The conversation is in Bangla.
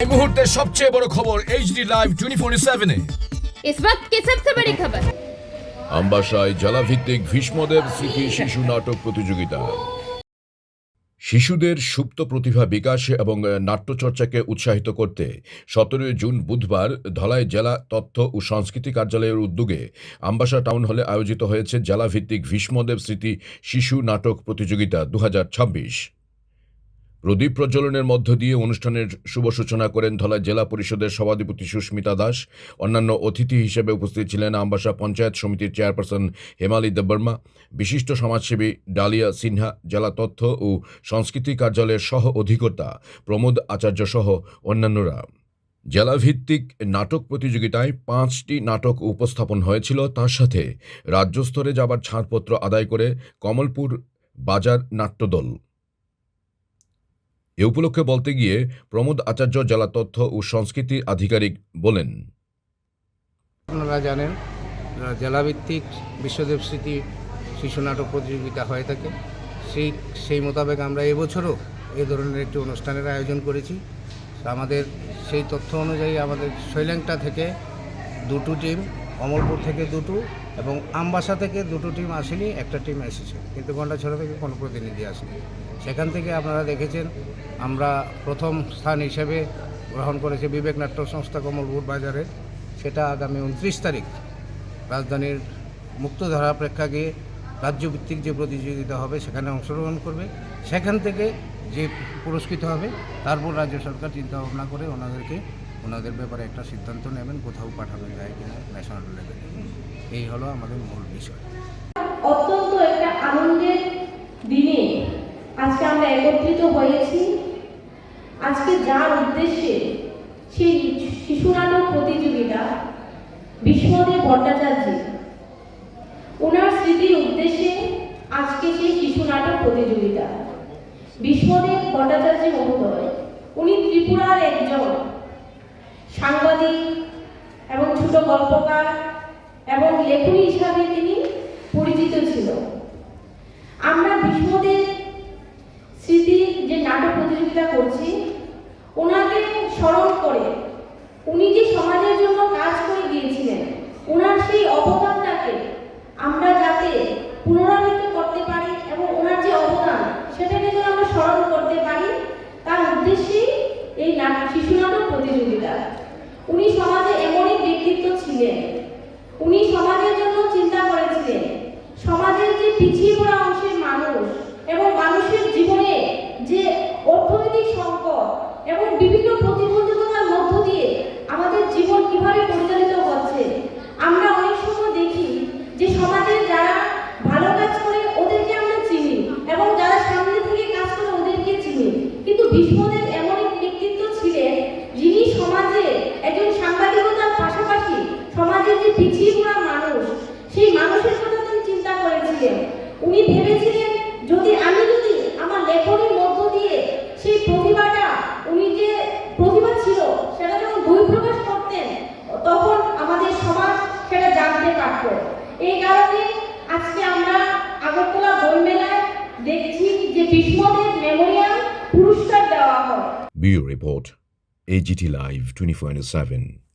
এই মুহূর্তের সবচেয়ে বড় খবর এইচডি লাইভ 24/7 इस वक्त की सबसे बड़ी खबर। আমবাসায় জেলাভিত্তিক ভীষ্মদেব স্মৃতি শিশু নাটক প্রতিযোগিতা। শিশুদের সুপ্ত প্রতিভা বিকাশে এবং নাট্যচর্চাকে উৎসাহিত করতে 17 জুন বুধবার ধলাই জেলা তথ্য ও সংস্কৃতি কার্যালয়ের উদ্যোগে আমবাসা টাউন হলে আয়োজিত হয়েছে জেলাভিত্তিক ভীষ্মদেব স্মৃতি শিশু নাটক প্রতিযোগিতা 2026। প্রদীপ প্রজ্বলনের মধ্য দিয়ে অনুষ্ঠানের শুভ সূচনা করেন ধলাই জেলা পরিষদের সভাধিপতি সুস্মিতা দাস। অন্যান্য অতিথি হিসেবে উপস্থিত ছিলেন আমবাসা পঞ্চায়েত সমিতির চেয়ারপারসন হেমালি দেববর্মা, বিশিষ্ট সমাজসেবী ডালিয়া সিনহা, জেলা তথ্য ও সংস্কৃতি কার্যালয়ের সহ অধিকর্তা প্রমোদ আচার্য সহ অন্যান্যরা। জেলাভিত্তিক নাটক প্রতিযোগিতায় 5টি নাটক উপস্থাপন হয়েছিল। তার সাথে রাজ্যস্তরে যাবার ছাড়পত্র আদায় করে কমলপুর বাজার নাট্যদল। এ উপলক্ষে বলতে গিয়ে প্রমোদ আচার্য, জেলা তথ্য ও সংস্কৃতি আধিকারিক বলেন, আপনারা জানেন জেলাভিত্তিক বিশ্বদেব স্মৃতি শিশু নাটক প্রতিযোগিতা হয়ে থাকে। সেই মোতাবেক আমরা এবছরও এই ধরনের একটি অনুষ্ঠানের আয়োজন করেছি। আমাদের সেই তথ্য অনুযায়ী আমাদের শৈলেংটা থেকে 2টো টিম, কমলপুর থেকে 2টো এবং আমবাসা থেকে 2টো টিম আসেনি, একটা টিম এসেছে, কিন্তু গন্ডাছড়া থেকে কোনো প্রতিনিধি আসেনি। সেখান থেকে আপনারা দেখেছেন আমরা প্রথম স্থান হিসেবে গ্রহণ করেছি বিবেক নাট্য সংস্থা কমলপুর বাজারে। সেটা আগামী 29 তারিখ রাজধানীর মুক্তধারা প্রেক্ষাগৃহে রাজ্যভিত্তিক যে প্রতিযোগিতা হবে সেখানে অংশগ্রহণ করবে। সেখান থেকে যে পুরস্কৃত হবে তারপর রাজ্য সরকার চিন্তা ভাবনা করে ওনাদের ব্যাপারে একটা সিদ্ধান্ত নেবেন, কোথাও পাঠানো যায় কিনা ন্যাশনাল লেভেলে। এই হলো আমাদের মূল বিষয়। অত্যন্ত একটা আনন্দের দিনে আজকে আমরা একত্রিত হয়েছি। আজকে যার উদ্দেশ্যে সেই শিশু নাটক প্রতিযোগিতা ভীষ্মদেব ভট্টাচার্য, ওনার স্মৃতির উদ্দেশ্যে আজকে সেই শিশু নাটক প্রতিযোগিতা। ভীষ্মদেব ভট্টাচার্য মহোদয়, উনি ত্রিপুরার একজন সাংবাদিক এবং ছোট গল্পকার এবং লেখনী হিসাবে তিনি পরিচিত ছিল। আমরা ভীষ্মদেব স্মৃতির যে নাটক প্রতিযোগিতা করছি, ওনাকে স্মরণ করে উনি যে সমাজের জন্য কাজ করে গিয়েছিলেন, ওনার সেই অবদানটাকে আমরা যাতে পুনরাবৃত্তি করতে পারি এবং ওনার যে অবদান সেটাকে যেন আমরা স্মরণ করতে পারি, তার উদ্দেশ্যেই এই শিশু নাটক প্রতিযোগিতা। উনি সমাজে এমনই ব্যক্তিত্ব ছিলেন, উনি সমাজের জন্য চিন্তা করেছিলেন। সমাজের যে পিছিয়ে পড়া অংশের মানুষ এবং মানুষের জীবনে যে অর্থনৈতিক সংকট এবং বিভিন্ন প্রতিবন্ধকতার মধ্য দিয়ে আমাদের জীবন কিভাবে পরিচালিত হচ্ছে, আমরা অনেক সময় দেখি যে সমাজের যারা ভালো কাজ করে ওদেরকে আমরা চিনি এবং যারা সামনে থেকে কাজ করে ওদেরকে চিনি, কিন্তু ভীষ্মদেব এমন এক ব্যক্তিত্ব ছিলেন যিনি সমাজে একজন সাংবাদিকতার পাশাপাশি সমাজের যে পিছিয়ে পড়া মানুষ, সেই মানুষের কথা তিনি চিন্তা করেছিলেন। উনি ভেবেছিলেন যদি আমার লেখনীর মধ্য দিয়ে সেই প্রতিভাটা, উনি যে প্রতিভা ছিল সেটা যখন বহিঃপ্রকাশ করতেন তখন আমাদের সমাজ সেটা জানতে পারত। এই কারণে আজকে আমরা আগরতলা বইমেলায় দেখছি যে ভীষ্মদেব মেমোরিয়াল পুরস্কার দেওয়া হয়। Bureau report, HD live 24/7।